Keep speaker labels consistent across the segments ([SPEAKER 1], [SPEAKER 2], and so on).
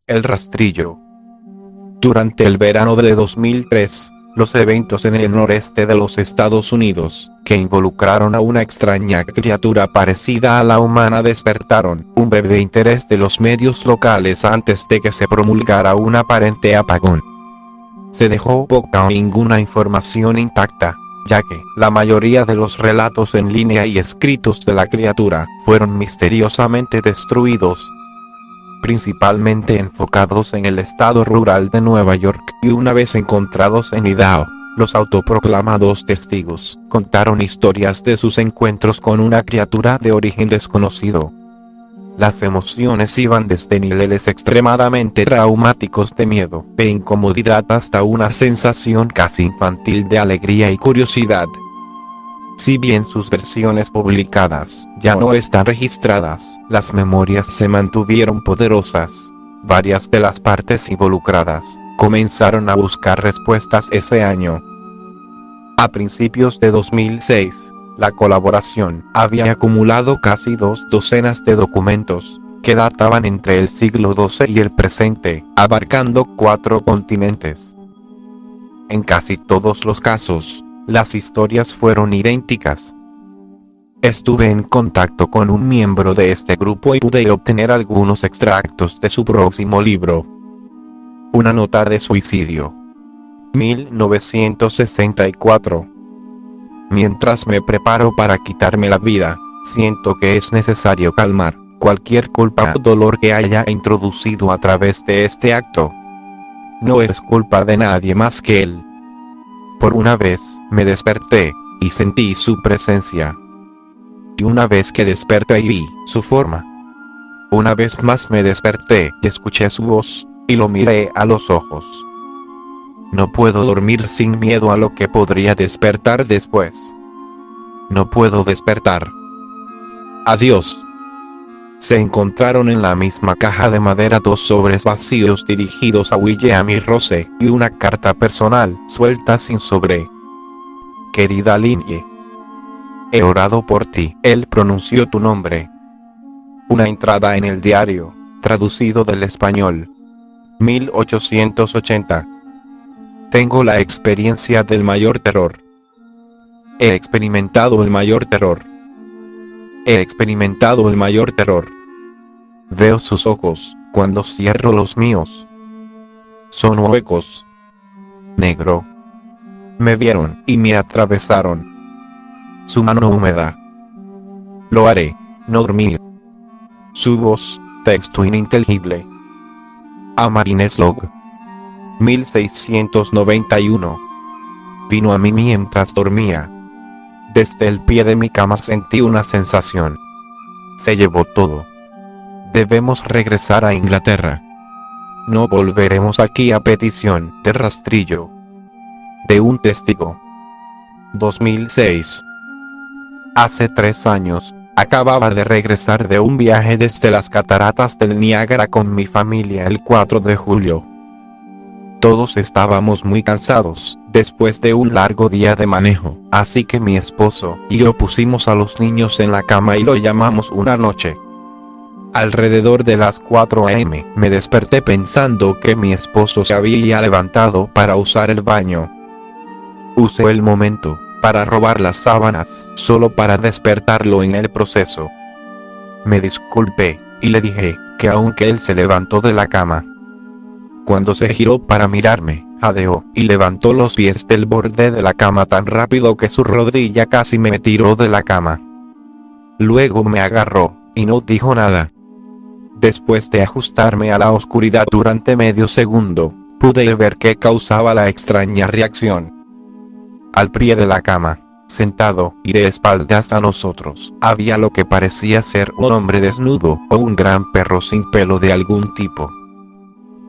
[SPEAKER 1] El rastrillo. Durante el verano de 2003, los eventos en el noreste de los Estados Unidos, que involucraron a una extraña criatura parecida a la humana, despertaron un breve interés de los medios locales antes de que se promulgara un aparente apagón. Se dejó poca o ninguna información intacta, ya que la mayoría de los relatos en línea y escritos de la criatura fueron misteriosamente destruidos, principalmente enfocados en el estado rural de Nueva York, y una vez encontrados en Idaho, los autoproclamados testigos contaron historias de sus encuentros con una criatura de origen desconocido. Las emociones iban desde niveles extremadamente traumáticos de miedo e incomodidad hasta una sensación casi infantil de alegría y curiosidad. Si bien sus versiones publicadas ya no están registradas, las memorias se mantuvieron poderosas. Varias de las partes involucradas comenzaron a buscar respuestas ese año. A principios de 2006, la colaboración había acumulado casi 2 docenas de documentos, que databan entre el siglo XII y el presente, abarcando 4 continentes. En casi todos los casos, las historias fueron idénticas. Estuve en contacto con un miembro de este grupo y pude obtener algunos extractos de su próximo libro. Una nota de suicidio. 1964. Mientras me preparo para quitarme la vida, siento que es necesario calmar cualquier culpa o dolor que haya introducido a través de este acto. No es culpa de nadie más que él. Por una vez, me desperté, y sentí su presencia. Y una vez que desperté y vi su forma. Una vez más me desperté y escuché su voz, y lo miré a los ojos. No puedo dormir sin miedo a lo que podría despertar después. No puedo despertar. Adiós. Se encontraron en la misma caja de madera 2 sobres vacíos dirigidos a William y Rose, y una carta personal suelta sin sobre. Querida Linnie, he orado por ti. Él pronunció tu nombre. Una entrada en el diario, traducido del español. 1880. Tengo la experiencia del mayor terror. He experimentado el mayor terror. He experimentado el mayor terror. Veo sus ojos cuando cierro los míos. Son huecos. Negro. Me vieron y me atravesaron. Su mano húmeda. Lo haré, no dormir. Su voz, texto ininteligible. A Marines Log. 1691. Vino a mí mientras dormía. Desde el pie de mi cama sentí una sensación. Se llevó todo. Debemos regresar a Inglaterra. No volveremos aquí a petición de rastrillo. De un testigo. 2006. Hace 3 años, acababa de regresar de un viaje desde las cataratas del Niágara con mi familia el 4 de julio. Todos estábamos muy cansados, después de un largo día de manejo, así que mi esposo y yo pusimos a los niños en la cama y lo llamamos una noche. Alrededor de las 4 a.m. me desperté pensando que mi esposo se había levantado para usar el baño. Usé el momento para robar las sábanas, solo para despertarlo en el proceso. Me disculpé, y le dije que aunque él se levantó de la cama, cuando se giró para mirarme, jadeó y levantó los pies del borde de la cama tan rápido que su rodilla casi me tiró de la cama. Luego me agarró, y no dijo nada. Después de ajustarme a la oscuridad durante medio segundo, pude ver qué causaba la extraña reacción. Al pie de la cama, sentado y de espaldas a nosotros, había lo que parecía ser un hombre desnudo o un gran perro sin pelo de algún tipo.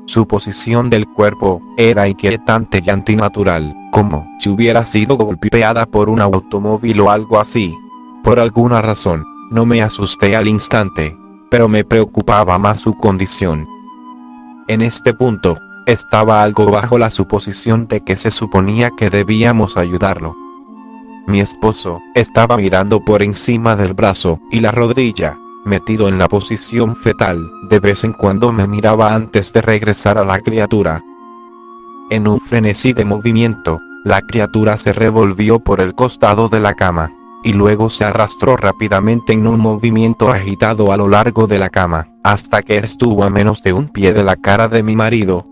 [SPEAKER 1] Su posición del cuerpo era inquietante y antinatural, como si hubiera sido golpeada por un automóvil o algo así. Por alguna razón, no me asusté al instante, pero me preocupaba más su condición. En este punto, estaba algo bajo la suposición de que se suponía que debíamos ayudarlo. Mi esposo estaba mirando por encima del brazo y la rodilla, metido en la posición fetal. De vez en cuando me miraba antes de regresar a la criatura. En un frenesí de movimiento, la criatura se revolvió por el costado de la cama, y luego se arrastró rápidamente en un movimiento agitado a lo largo de la cama, hasta que estuvo a menos de un pie de la cara de mi marido.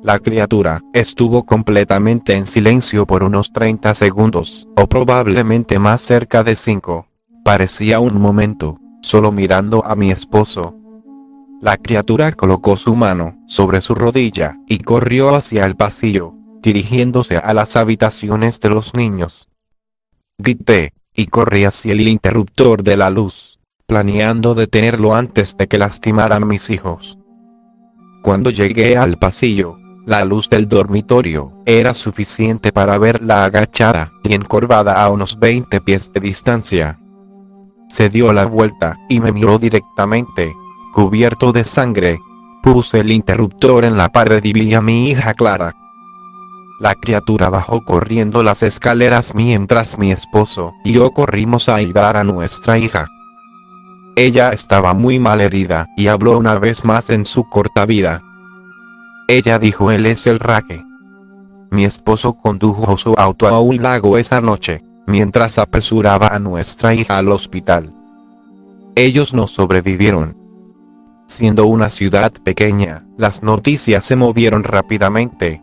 [SPEAKER 1] La criatura estuvo completamente en silencio por unos 30 segundos, o probablemente más, cerca de 5. Parecía un momento, solo mirando a mi esposo. La criatura colocó su mano sobre su rodilla y corrió hacia el pasillo, dirigiéndose a las habitaciones de los niños. Grité, y corrí hacia el interruptor de la luz, planeando detenerlo antes de que lastimara a mis hijos. Cuando llegué al pasillo, la luz del dormitorio era suficiente para verla agachada y encorvada a unos 20 pies de distancia. Se dio la vuelta y me miró directamente, cubierto de sangre. Puse el interruptor en la pared y vi a mi hija Clara. La criatura bajó corriendo las escaleras mientras mi esposo y yo corrimos a ayudar a nuestra hija. Ella estaba muy mal herida y habló una vez más en su corta vida. Ella dijo: él es el Rake. Mi esposo condujo su auto a un lago esa noche, mientras apresuraba a nuestra hija al hospital. Ellos no sobrevivieron. Siendo una ciudad pequeña, las noticias se movieron rápidamente.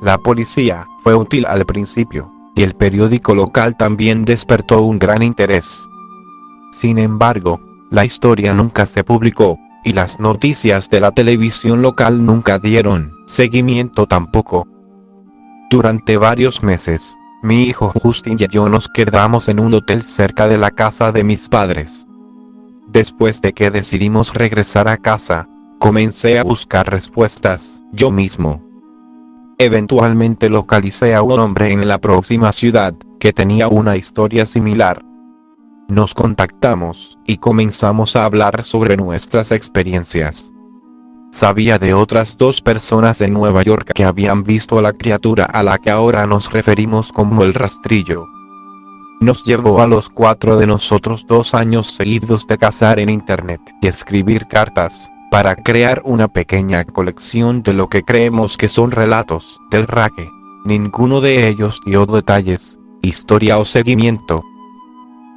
[SPEAKER 1] La policía fue útil al principio, y el periódico local también despertó un gran interés. Sin embargo, la historia nunca se publicó, y las noticias de la televisión local nunca dieron seguimiento tampoco. Durante varios meses, mi hijo Justin y yo nos quedamos en un hotel cerca de la casa de mis padres. Después de que decidimos regresar a casa, comencé a buscar respuestas yo mismo. Eventualmente localicé a un hombre en la próxima ciudad que tenía una historia similar. Nos contactamos y comenzamos a hablar sobre nuestras experiencias. Sabía de otras 2 personas en Nueva York que habían visto a la criatura a la que ahora nos referimos como el rastrillo. Nos llevó a los 4 de nosotros 2 años seguidos de cazar en internet y escribir cartas, para crear una pequeña colección de lo que creemos que son relatos del Rake. Ninguno de ellos dio detalles, historia o seguimiento.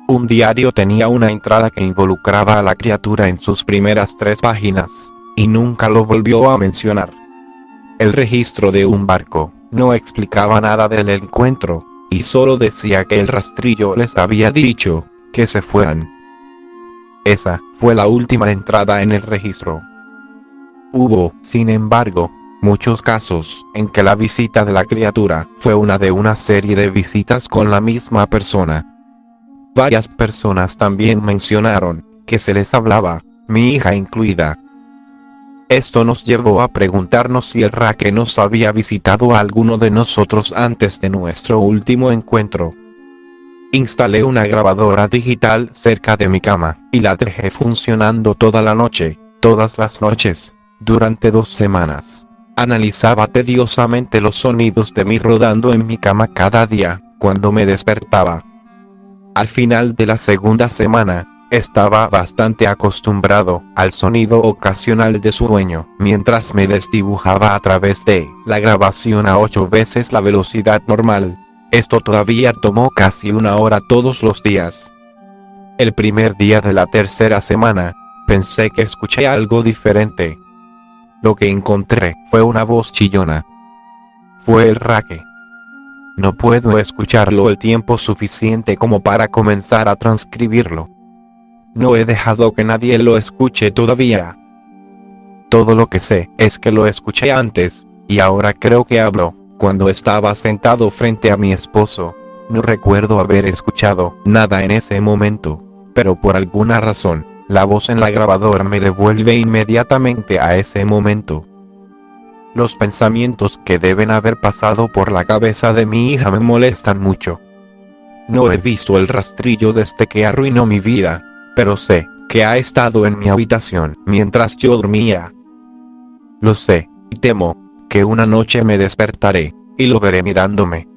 [SPEAKER 1] Un diario tenía una entrada que involucraba a la criatura en sus primeras 3 páginas, y nunca lo volvió a mencionar. El registro de un barco no explicaba nada del encuentro, y solo decía que el rastrillo les había dicho que se fueran. Esa fue la última entrada en el registro. Hubo, sin embargo, muchos casos en que la visita de la criatura fue una de una serie de visitas con la misma persona. Varias personas también mencionaron que se les hablaba, mi hija incluida. Esto nos llevó a preguntarnos si el Rake nos había visitado a alguno de nosotros antes de nuestro último encuentro. Instalé una grabadora digital cerca de mi cama, y la dejé funcionando toda la noche, todas las noches, durante 2 semanas. Analizaba tediosamente los sonidos de mí rodando en mi cama cada día, cuando me despertaba. Al final de la segunda semana, estaba bastante acostumbrado al sonido ocasional de su dueño, mientras me desdibujaba a través de la grabación a 8 veces la velocidad normal. Esto todavía tomó casi 1 hora todos los días. El primer día de la tercera semana, pensé que escuché algo diferente. Lo que encontré fue una voz chillona. Fue el Rake. No puedo escucharlo el tiempo suficiente como para comenzar a transcribirlo. No he dejado que nadie lo escuche todavía. Todo lo que sé es que lo escuché antes, y ahora creo que habló, cuando estaba sentado frente a mi esposo. No recuerdo haber escuchado nada en ese momento, pero por alguna razón, la voz en la grabadora me devuelve inmediatamente a ese momento. Los pensamientos que deben haber pasado por la cabeza de mi hija me molestan mucho. No he visto el rastrillo desde que arruinó mi vida, pero sé que ha estado en mi habitación mientras yo dormía. Lo sé, y temo que una noche me despertaré y lo veré mirándome.